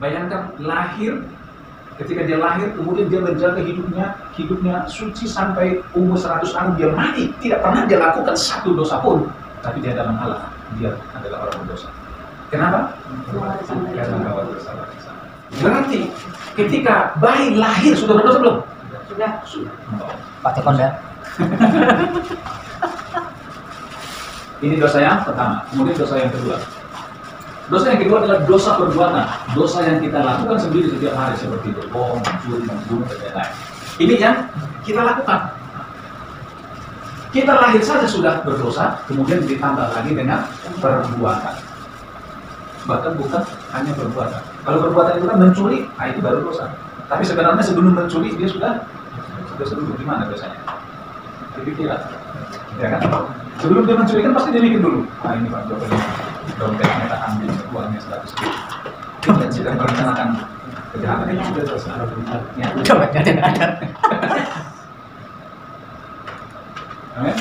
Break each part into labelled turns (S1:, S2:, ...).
S1: Bayangkan lahir, ketika dia lahir, kemudian dia menjaga hidupnya suci sampai umur 100 tahun, dia mati. Tidak pernah dia lakukan satu dosa pun. Tapi dia dalam Allah, dia adalah orang berdosa. Kenapa? Karena khawatir salah. Berarti ketika bayi lahir sudah berdosa belum? Sudah.
S2: Pak Tekonda.
S1: Ini dosa yang pertama. Kemudian dosa yang kedua. Dosa yang kedua adalah dosa perbuatan. Dosa yang kita lakukan sendiri setiap hari seperti berbohong, mencuri, membunuh, dan lain-lain. Ini yang kita lakukan. Kita lahir saja sudah berdosa, kemudian ditambah lagi dengan perbuatan. Bahkan bukan hanya perbuatan. Kalau perbuatan itu kan mencuri, itu baru dosa. Tapi sebenarnya sebelum mencuri dia sudah sebelum gimana biasanya? Dipikiran, ya kan? Sebelum dia mencuri kan pasti dia mikir dulu. Ini Pak Jokowi, dompetnya tak ambil, uangnya 100 ribu. Dia sedang merencanakan kejahatan itu sudah dosa. Ya,
S2: Dompetnya tidak ada.
S1: Amin.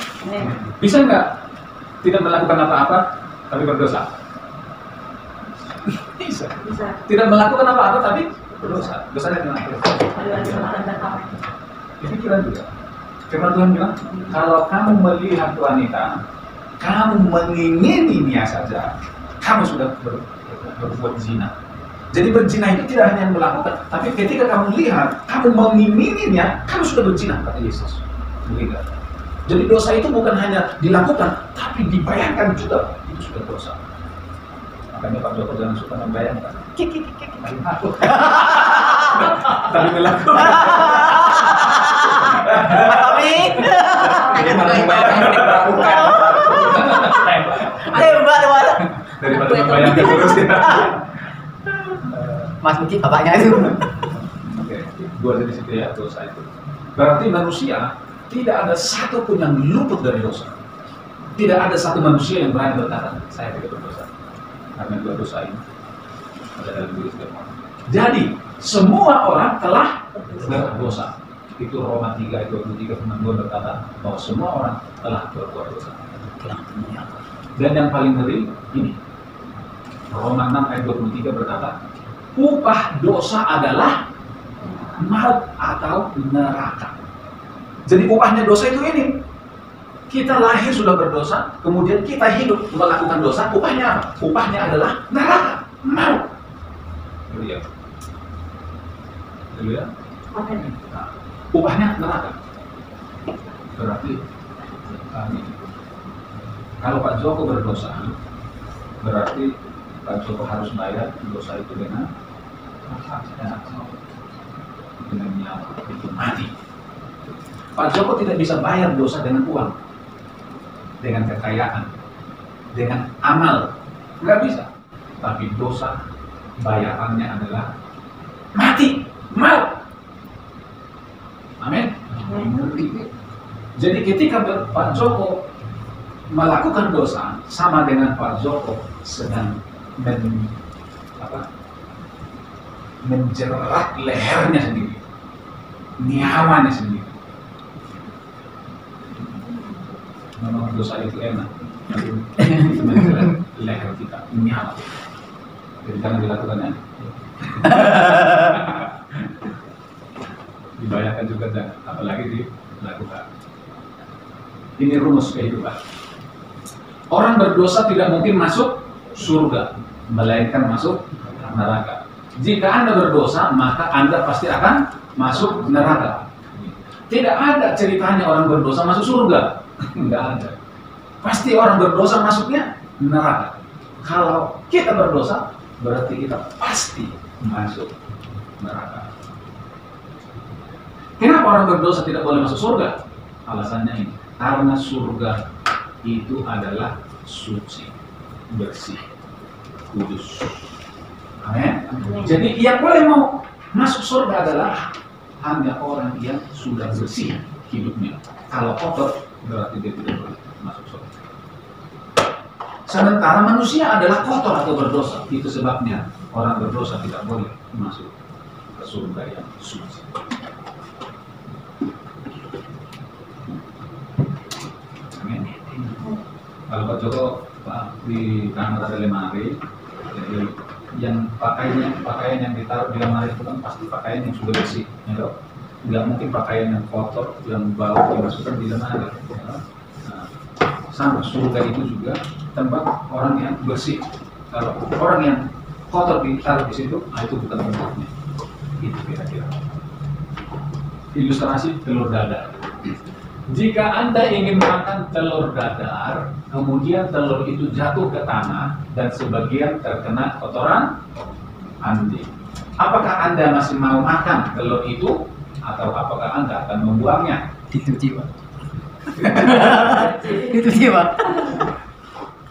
S1: Bisa nggak tidak melakukan apa-apa tapi berdosa? Bisa. Tidak melakukan apa-apa tapi berdosa. Dosanya dengan pikiran juga. Firman Tuhan bilang, kalau kamu melihat wanita, kamu mengingininya saja, kamu sudah berbuat zina. Jadi berzina itu tidak hanya melakukan, tapi ketika kamu lihat, kamu mengingininya, kamu sudah berzina, kata Yesus. Begitu. Jadi dosa itu bukan hanya dilakukan, tapi dibayangkan juga, itu sudah dosa. Makanya Pak Joko jangan suka membayangkan. Tapi melakukan.
S2: Tapi
S1: Jadi malah membayangkan melakukan.
S2: hebat.
S1: Daripada membayangkan terus ya.
S2: Mas Muki bapaknya itu.
S1: Oke, dua jenis itu ya dosa itu. Berarti manusia tidak ada satu pun yang luput dari dosa. Tidak ada satu manusia yang berani berkata, saya tidak berdosa. Karena dua dosa ini ada dalam diri setiap orang. Jadi, semua orang telah berdosa. Itu Roma 3 ayat 23 firman Tuhan berkata bahwa semua orang telah berbuat dosa. Dan yang paling ngeri ini, Roma 6 ayat 23 berkata, upah dosa adalah maut atau neraka. Jadi upahnya dosa itu ini. Kita lahir sudah berdosa, kemudian kita hidup melakukan dosa, upahnya apa? Upahnya adalah neraka, maut. Lihat. Lihat. Nah, upahnya neraka. Berarti kalau Pak Joko berdosa, berarti Pak Joko harus bayar dosa itu dengan nyawa, itu mati. Pak Joko tidak bisa bayar dosa dengan uang, dengan kekayaan, dengan amal, nggak bisa. Tapi dosa bayarannya adalah mati, maut. Amin. Jadi ketika Pak Joko melakukan dosa, sama dengan Pak Joko sedang menjerat lehernya sendiri, nyawanya sendiri. Memang dosa itu enak, itu menjerat leher kita, nyawa. Jadi jangan dilakukannya. Dibayangkan juga jangan, apalagi dilakukan. Ini rumus kehidupan. Orang berdosa tidak mungkin masuk surga, melainkan masuk neraka. Jika Anda berdosa, maka Anda pasti akan masuk neraka. Tidak ada ceritanya orang berdosa masuk surga. Tidak ada. Pasti orang berdosa masuknya neraka. Kalau kita berdosa, berarti kita pasti masuk neraka. Kenapa orang berdosa tidak boleh masuk surga? Alasannya ini, karena surga itu adalah suci, bersih, kudus. Amin. Jadi yang boleh mau masuk surga adalah hanya orang yang sudah bersih hidupnya. Kalau kotor, berarti dia tidak boleh masuk surga. Sementara manusia adalah kotor atau berdosa. Itu sebabnya orang berdosa tidak boleh masuk ke surga yang suci. Amin. Kalau Pak Joko, Pak, di kamar ada lemari, jadi yang pakaian yang ditaruh di lemari itu kan pasti pakaian yang sudah bersih, ya toh? Nggak mungkin pakaian yang kotor yang bau dimasukkan di lemari. Ya. Nah, sama surga itu juga tempat orang yang bersih. Kalau orang yang kotor ditaruh di situ, itu bukan tempatnya. Itu kira-kira. Ilustrasi telur dadar. Jika Anda ingin makan telur dadar, kemudian telur itu jatuh ke tanah dan sebagian terkena kotoran anjing. Apakah Anda masih mau makan telur itu atau apakah Anda akan membuangnya?
S2: Dicuci, Pak. Dicuci, Pak.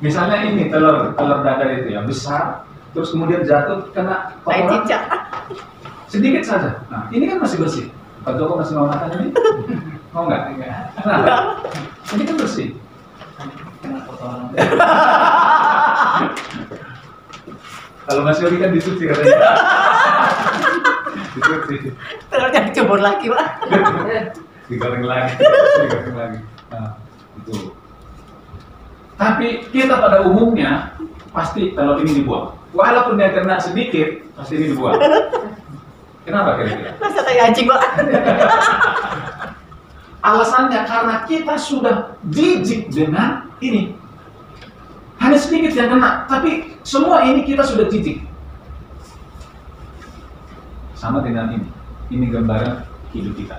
S1: Misalnya ini telur dadar itu yang besar, terus kemudian jatuh kena kotoran sedikit saja. Nah, ini kan masih bersih. Pak Joko masih mau makan ini? Mau nggak? Kenapa? Ini kan bersih. Kalau Mas Yogi kan dicuci katanya. Dicuci.
S2: Telurnya dicebur lagi, Pak.
S1: Digoreng lagi. Nah, itu. Tapi kita pada umumnya pasti telur ini dibuang. Walaupun dia kena sedikit, pasti ini dibuang. Kenapa kira-kira?
S2: Rasa kayak anjing, Pak.
S1: Alasannya karena kita sudah jijik dengan ini. Hanya sedikit yang kena, tapi semua ini kita sudah jijik. Sama dengan ini. Ini gambaran hidup kita.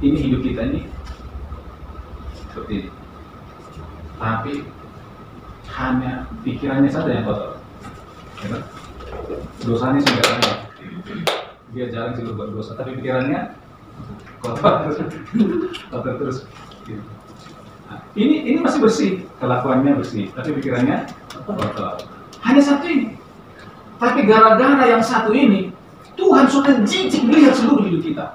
S1: Ini hidup kita ini seperti ini. Tapi hanya pikirannya saja yang kotor. Ya, dosanya sudah ada. Dia jarang sih berbuat dosa, tapi pikirannya kotor terus. Nah, ini masih bersih, kelakuannya bersih, tapi pikirannya kotor. Hanya satu ini. Tapi gara-gara yang satu ini, Tuhan sudah jijik melihat seluruh hidup kita.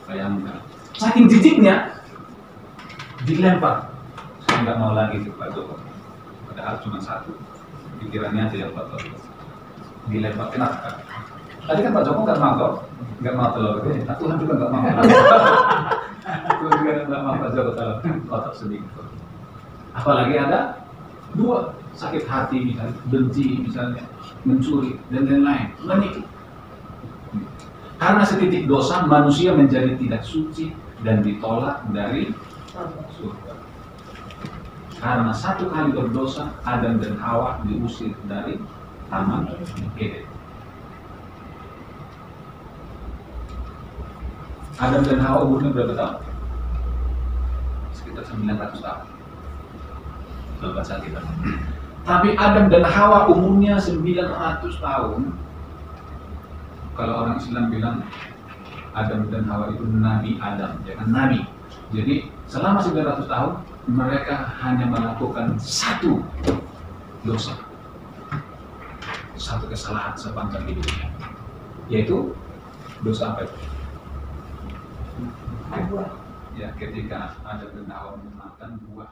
S1: Bayangkan, saking jijiknya dilempar. Saya nggak mau lagi itu Pak Joko. Padahal cuma satu, pikirannya aja yang kotor. Dilempar, kenapa? Tadi kan Pak Joko nggak mau telur ini. Nah, Tuhan juga nggak mau. Tuhan juga nggak mau Pak Joko telur kotor sedikit. Apalagi ada dua, sakit hati misalnya, benci misalnya, mencuri dan lain-lain. Menikah. Karena setitik dosa manusia menjadi tidak suci dan ditolak dari surga. Karena satu kali berdosa, Adam dan Hawa diusir dari Taman Eden. Adam dan Hawa umurnya berapa tahun? Sekitar 900 tahun. Kalau baca kita. Tapi Adam dan Hawa umurnya 900 tahun. Kalau orang Islam bilang Adam dan Hawa itu Nabi Adam, ya kan Nabi. Jadi selama 900 tahun mereka hanya melakukan satu dosa, satu kesalahan sepanjang hidupnya, yaitu dosa apa itu? Ya, ketika Adam dan Hawa memakan buah